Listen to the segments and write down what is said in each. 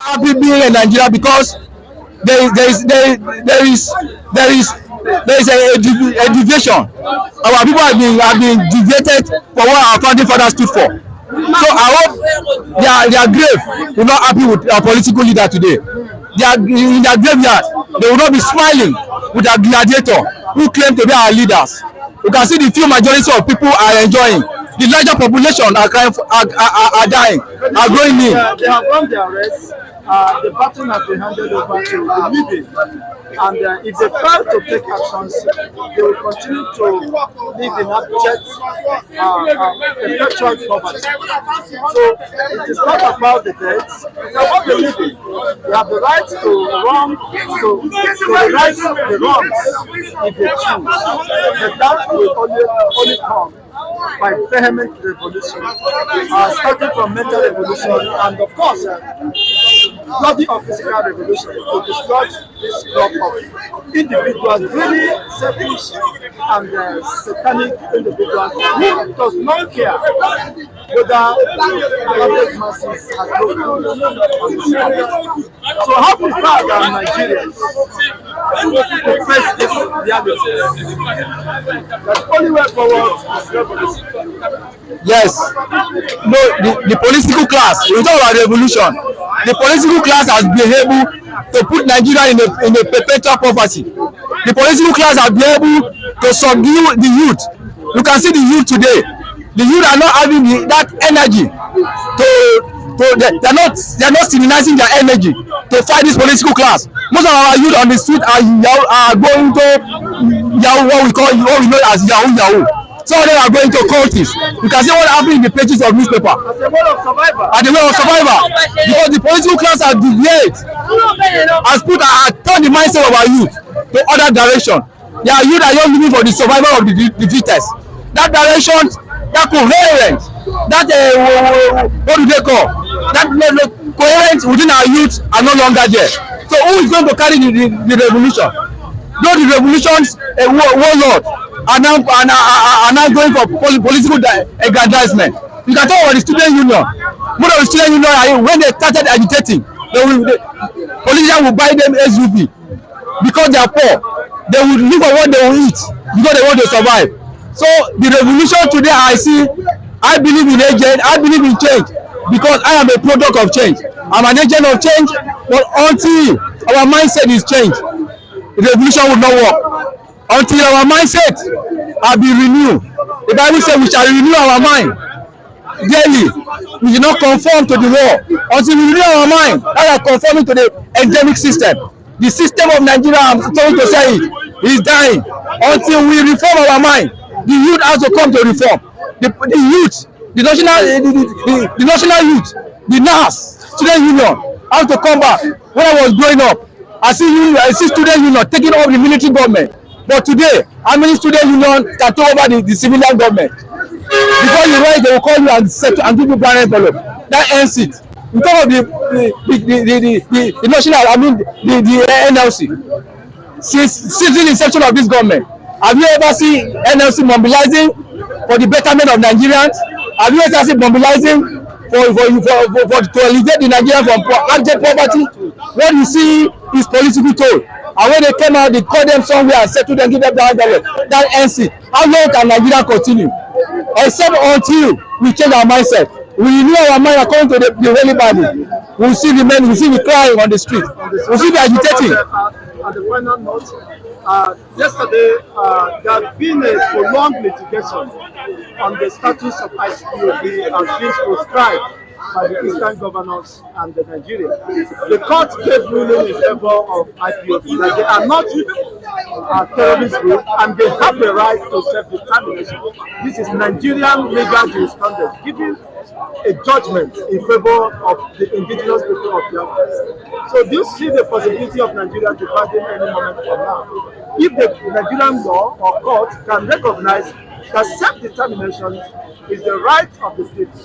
happy being in Nigeria because there is a deviation. Our people have been deviated for what our founding fathers stood for. So I hope their grave will not happy with our political leader today. They are in their graveyard. They will not be smiling with a gladiator who claim to be our leaders. You can see the few majority of people are enjoying. The larger population are crying, are dying, are going in. They have won their arrest. The baton has been handed over to the living, and if they fail to take actions, they will continue to live in abject, perpetual poverty. So it is not about the deaths; it's about the living. They have the right to wrong, to right the wrongs if they choose, but that will only come by vehement revolution, starting from mental revolution and of course bloody or physical revolution to dislodge this group of individuals, really selfish and satanic individuals who does not care whether average masses has broken on the street. So how prepared are Nigerians to face this reality? The only way forward is revolution. Yes, no, the political class, we talk about revolution. The political class has been able to put Nigeria in a perpetual poverty. The political class has been able to subdue the youth. You can see the youth today. The youth are not having that energy they are not stimulating their energy to fight this political class. Most of our youth on the street are going to Yahoo, what we know as Yahoo. Some of them are going to cultists. You can see what happened in the pages of newspaper. As a way of survival. As a way of survival. Because the political class has deviated, has turned the mindset of our youth to other direction. They are youth that are looking for the survival of the fittest. That direction, that coherence, that what do they call? That coherence within our youth are no longer there. So who is going to carry the revolution? Though the revolutions, warlord, are now going for political aggrandizement. You can talk about the student union. Most of the student union, when they started agitating, politicians will buy them SUV because they are poor. They will look for what they will eat because they want to survive. So the revolution today, I believe in agent, I believe in change because I am a product of change. I'm an agent of change, but until our mindset is changed, the revolution will not work. Until our mindset are be renewed. The Bible says we shall renew our mind daily. We do not conform to the world. Until we renew our mind, that are conforming to the endemic system. The system of Nigeria, I'm sorry to say it, is dying. Until we reform our mind, the youth has to come to reform. The youth, the national youth, the NAS, student union, has to come back. When I was growing up, I see student union taking over the military government. But today, how many student unions can take over the civilian government? Before you write, they will call you and give you brand envelope. That ends it. You talk of the national, the NLC. Since the inception of this government, have you ever seen NLC mobilizing for the betterment of Nigerians? Have you ever seen mobilizing to alleviate the Nigerians from abject poverty? What you see is political toll. And when they came out, they called them somewhere and settled and give them that ends it. How long can Nigeria continue? Except until we change our mindset. We renew our mind according to the Holy Bible. We'll see the men, we'll see the crying on the street. We'll see the agitating. On the final note, yesterday there had been a prolonged litigation on the status of IPOB as being prescribed by the Eastern governors and the Nigeria. The court gave ruling in favor of IPOB that they are not a terrorist group and they have the right to self-determination. This is Nigerian legal jurisprudence giving a judgment in favor of the indigenous people of Biafra. So do you see the possibility of Nigeria dividing any moment from now? If the Nigerian law or court can recognize that self-determination is the right of the people,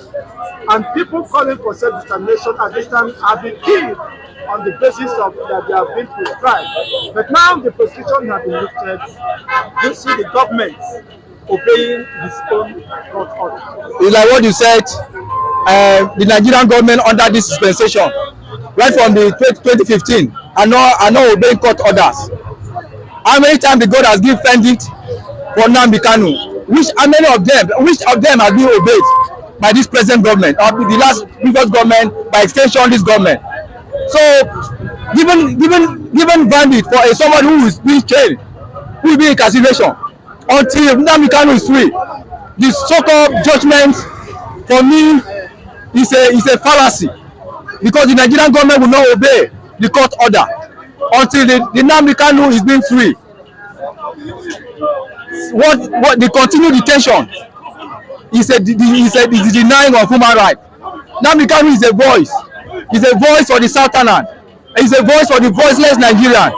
and people calling for self-determination at this time have been killed on the basis of that they have been prescribed. But now the prosecution has been lifted. You see the government obeying his own court order. It's like what you said, the Nigerian government under this dispensation right from the 2015 and not obeying court orders. How many times the God has given verdict for Nnamdi Kanu? Which of them has been obeyed by this present government or the last previous government, by extension this government? So given verdict for somebody who is being jailed, who will be in incarceration until Nnamdi Kanu is free, the so-called judgment for me is a fallacy, because the Nigerian government will not obey the court order until the Nnamdi Kanu is being free. What the continued detention is a denying of human rights. Nnamdi Kanu is a voice. He's a voice for the Southerners. He's a voice for the voiceless Nigerian.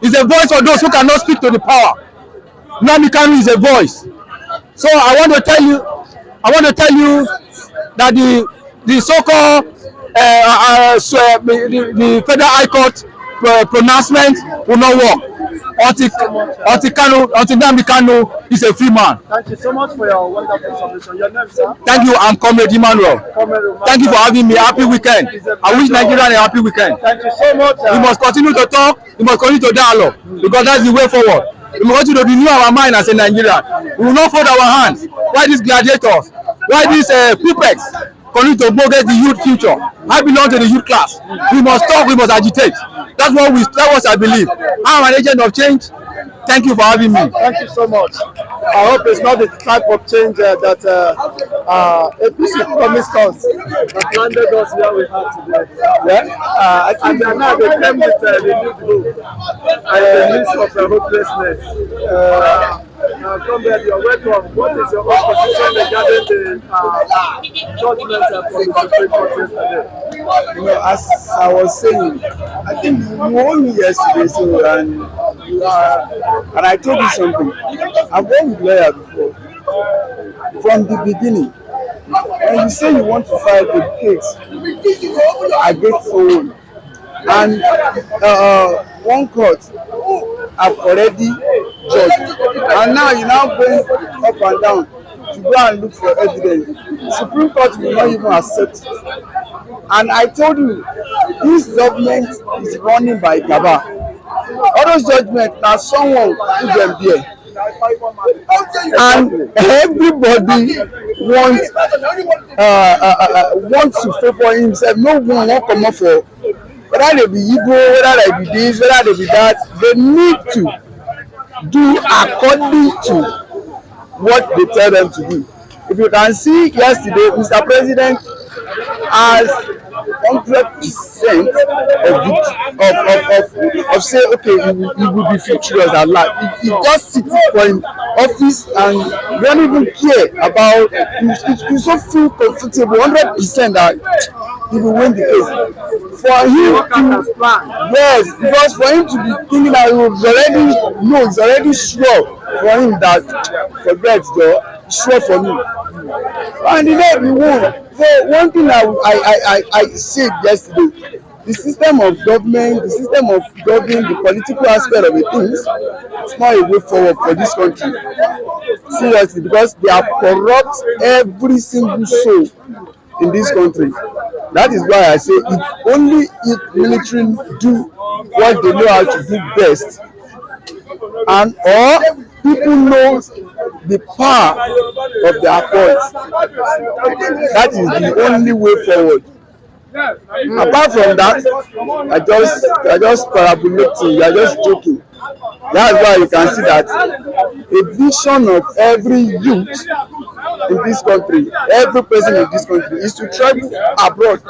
He's a voice for those who cannot speak to the power. Nnamdi Kanu is a voice. So I want to tell you that the so-called the Federal High Court pronouncement will not work until Nnamdi Kanu is a free man. Thank you so much for your wonderful submission. Your name, sir? Thank you. I'm Comrade Emmanuel. Thank you for having me. Happy weekend. I wish Nigeria a happy weekend. Thank you so much. We must continue to talk. We must continue to dialogue, because that's the way forward. We must continue to renew our mind as a Nigerian. We will not fold our hands. Why these gladiators? Why these puppets continue to bogus the youth future? I belong to the youth class. We must talk. We must agitate. That's what I believe. I'm an agent of change. Thank you for having me. Thank you so much. I hope it's not the type of change that APC promised us that landed us where we are today. Yeah? And now they came with the new blue and the list of the hopelessness. Comrade, you're welcome. What is your own position regarding the judgment from the Supreme Court yesterday? You know, as I was saying, I think you won me yesterday, so and I told you something. I've worked with lawyers before. From the beginning, when you say you want to file a case against someone, and one court have already judged, and now you now going up and down to go and look for evidence. Supreme Court will not even accept it. And I told you, this government is running by Gaba. All those judgments, now someone put them there. And everybody wants to favor himself. No one won't come up for, whether they be Igbo, whether they be this, whether they be that. They need to do according to what they tell them to do. If you can see yesterday, Mr. President has 100% of say, okay, he will be victorious at last. He just sits for him office and don't even care about. He so feel comfortable 100% that he will win the case. For him to, yes, because for him to be thinking that he's already sure for him that forget the sure for me. And the day we won. So one thing I said yesterday, the system of government, the system of governing the political aspect of the things, it's not a way forward for this country. Seriously, because they have corrupt every single soul in this country. That is why I say if military do what they know how to do best, and or people know the power of their voice, that is the only way forward. Apart from that, I just parabolating, you are just joking. That's why you can see that a vision of every youth in this country, every person in this country, is to travel abroad.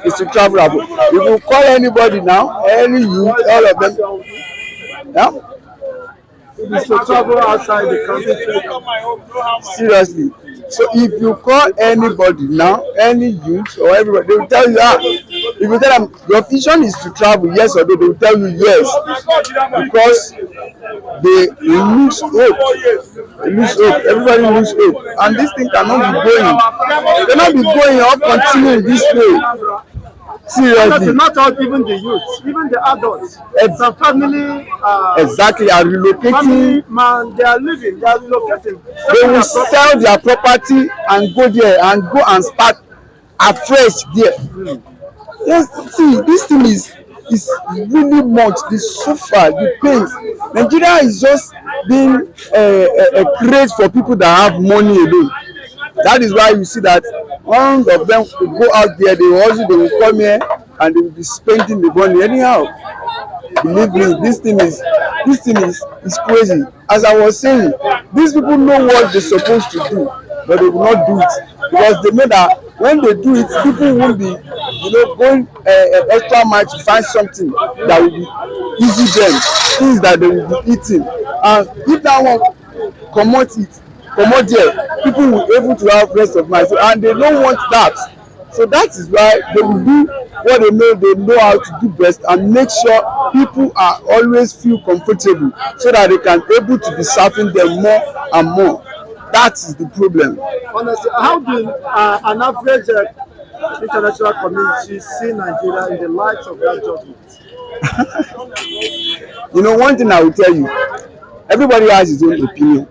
If you call anybody now, any youth, all of them, yeah? It is to travel outside the country. Seriously. So if you call anybody now, any youth or everybody, they will tell you, if you tell them your vision is to travel, yes or no, they will tell you yes, because they lose hope. They lose hope. Everybody lose hope, and this thing cannot be going. Cannot be going or continuing this way. Seriously. Not all, even the youth, even the adults. Some family. Exactly, are relocating. Family man, they are living. They are relocating. They will sell their property and go there and go and start afresh there. Yes, see, this thing is really much. The suffer, the pains. Nigeria is just being a crate for people that have money alone. That is why you see that one of them will go out there, they will also they will come here and they will be spending the money anyhow. Believe me, this thing is crazy. As I was saying, these people know what they're supposed to do, but they will not do it because they know that when they do it, people won't be, going an extra mile to find something that will be easy them, things that they will be eating. And if that one comot there, people will able to have rest of mind. So, and they don't want that. So that is why they will do what they know how to do best and make sure people are always feel comfortable so that they can able to be serving them more and more. That is the problem. Honestly, how do an average international community see Nigeria in the light of that judgment? One thing I will tell you, everybody has his own opinion.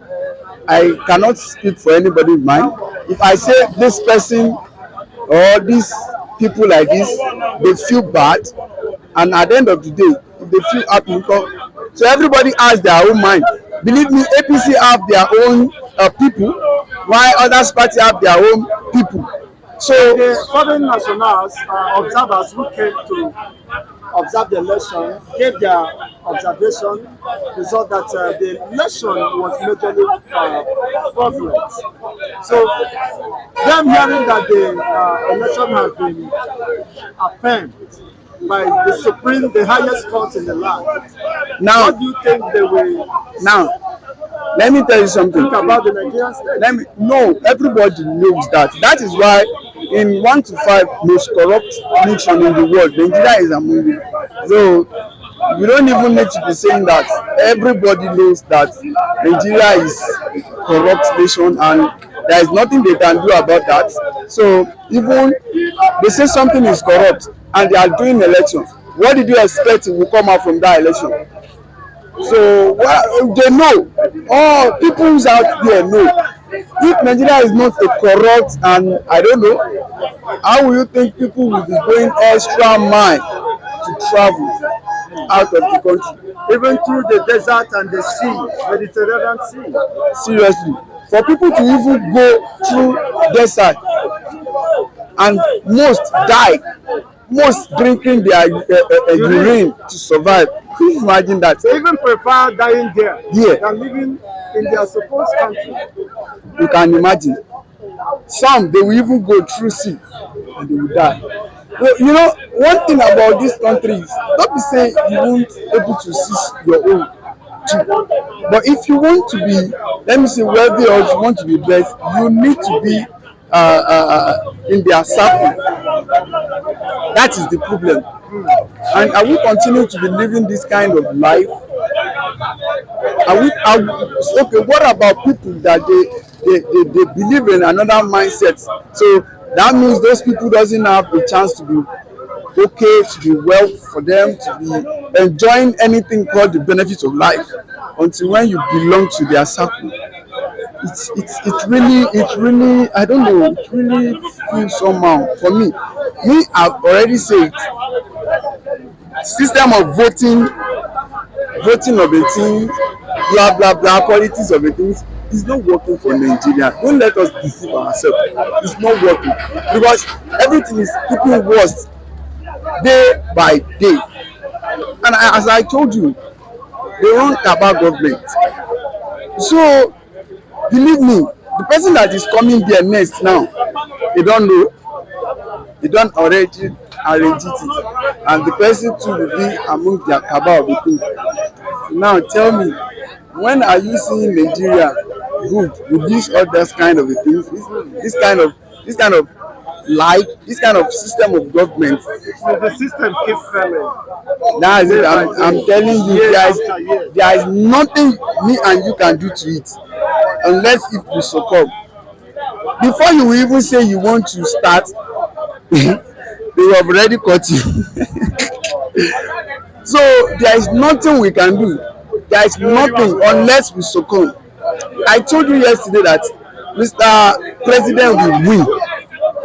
I cannot speak for anybody's mind. If I say this person or these people like this, they feel bad, and at the end of the day, if they feel happy, so everybody has their own mind. Believe me, APC have their own people, while others party have their own people. So the foreign nationals, observers who came to observe the election, gave their observation, result that the election was majorly fraudulent. So them hearing that the election has been affirmed by the highest court in the land, now, what do you think they will now, let me tell you something. think about the Nigerian state? No, everybody knows that. That is why in 1 to 5 most corrupt nation in the world, Nigeria is among them. So we don't even need to be saying that. Everybody knows that Nigeria is corrupt nation and there is nothing they can do about that. So even they say something is corrupt and they are doing elections, what did you expect will come out from that election? So they know, all people who's out there know. If Nigeria is not a corrupt, and I don't know, how will you think people will be going extra mile to travel out of the country? Even through the desert and the sea, Mediterranean Sea. Seriously, for people to even go through desert and most die, most drinking their urine to survive. Can you imagine that? They even prefer dying there than living in their supposed country. You can imagine. Some they will even go through sea and they will die. Well, one thing about this country is don't be saying you won't able to seize your own too. But if you want to be, let me say, wealthy or you want to be blessed, you need to be in their circle. That is the problem. And are we continue to be living this kind of life? Okay, what about people that they believe in another mindset? So that means those people doesn't have a chance to be okay, to be well for them, to be enjoying anything called the benefits of life until when you belong to their circle. It's really I don't know, it really feels somehow for me. I've already said system of voting of a thing, blah blah blah, qualities of a thing is not working for Nigeria. Don't let us deceive ourselves. It's not working because everything is getting worse day by day. And as I told you, they run cabal government. So believe me, the person that is coming there next now, they don't know. They don't already arrange it, and the person too will be among their cabal of the thing. Now tell me, when are you seeing Nigeria good with this other kind of things? This kind of life, this kind of system of government. So the system keeps failing. That is it. I'm telling you, there is nothing me and you can do to it unless if we succumb. Before you will even say you want to start, they have already caught you. So there is nothing we can do. There is nothing unless we succumb. I told you yesterday that Mr. President will win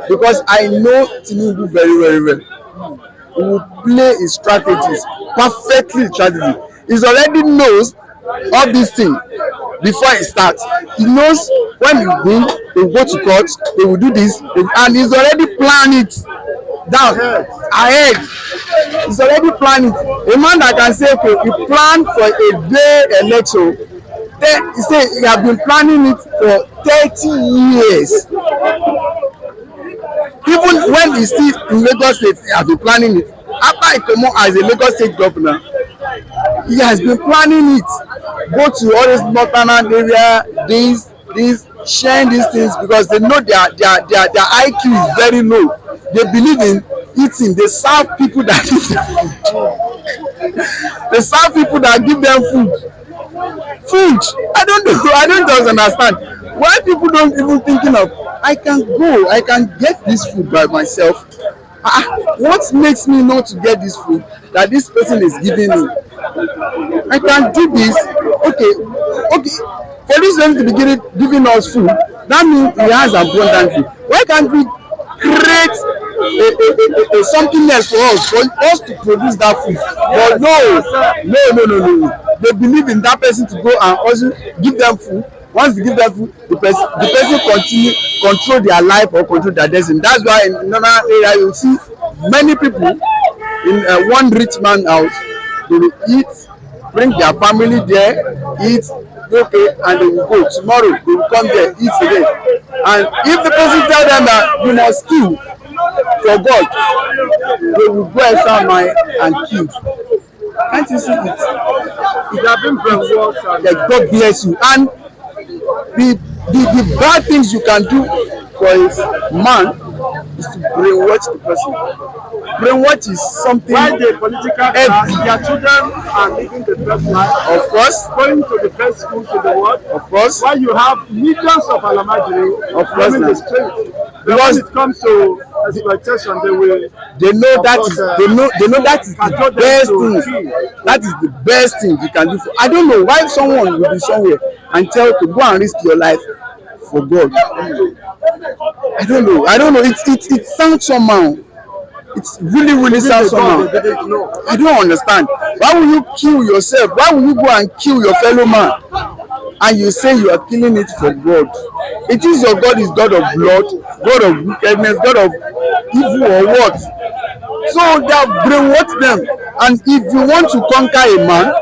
because I know Tinubu very, very well. he will play his strategies perfectly. Strategy. He's already knows all these things before it starts. He knows when he win, they will go to court, they will do this, and he's already planned it down ahead. He's already planned it. A man that can say, okay, he planned for a day election. Then he say he has been planning it for 30 years. Even when he's still in Lagos State, he has been planning it. After he come out as a Lagos State governor, he has been planning it. Go to all this northern area, sharing these things, because they know their IQ is very low. They believe in eating. They serve people that eat. They serve people that give them food. I don't know. I don't just understand why people don't even thinking of, I can go, I can get this food by myself. What makes me not to get this food that this person is giving me? I can do this. Okay. For this person to be giving us food, that means he has abundantly. Why can't we create something else for us to produce that food? But no. They believe in that person to go and also give them food. Once they give them food, the person continue control their life or control their destiny. That's why in another area you see many people in one rich man house. They will eat, bring their family there, eat, okay, and they will go. Tomorrow they will come there, eat again. And if the person tell them that you must kill for God, they will go extra mile and kill. Can't you see it? It has been brainwashed. That God bless you. And the bad things you can do for a man is to brainwash the person. Brainwash is something. Why the political class, their children are living the best life. Of course. Going to the best schools in the world. Of course. Why you have millions of Alamajiri roaming the streets. Because when it comes to exploitation, they know that is the best thing. That is the best thing you can do. I don't know why someone will be somewhere and tell you to go and risk your life for God. I don't know. It sounds somehow. It's really sounds somehow. I don't understand. Why will you kill yourself? Why will you go and kill your fellow man? And you say you are killing it for God. It is your God is God of blood, God of wickedness, God of evil or what? So they have brainwashed them. And if you want to conquer a man,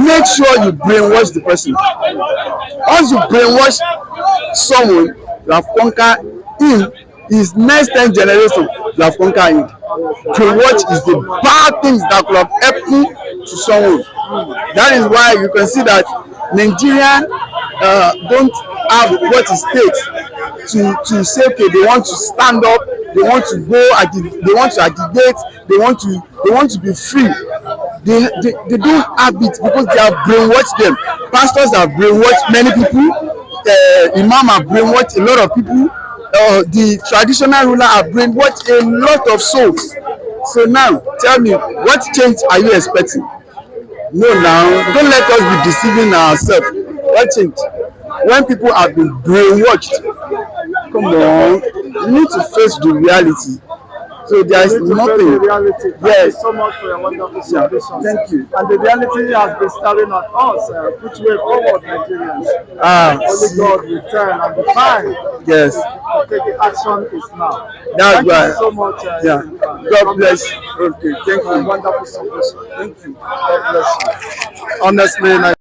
make sure you brainwash the person. Once you brainwash someone, you have conquered him. His next 10 generations, you have conquered him. Brainwash is the bad things that could have happened to someone. That is why you can see that Nigerians don't have what it takes to say, okay, they want to stand up, they want to go, they want to agitate, they want to be free. They don't have it because they have brainwashed them. Pastors have brainwashed many people. Imam have brainwashed a lot of people. The traditional ruler have brainwashed a lot of souls. So now, tell me, what change are you expecting? No, now, don't let us be deceiving ourselves. What change? When people have been brainwashed, come on, you need to face the reality. So there is nothing. The yes. Thank you so much for your wonderful submission. Thank you. And the reality has been staring at us. Which way forward, Nigerians? Only God will turn, and the time yes. to take the action is now. That's thank right. you so much. God bless you. Okay, thank you. Wonderful submission. Thank you. God bless you. Honestly,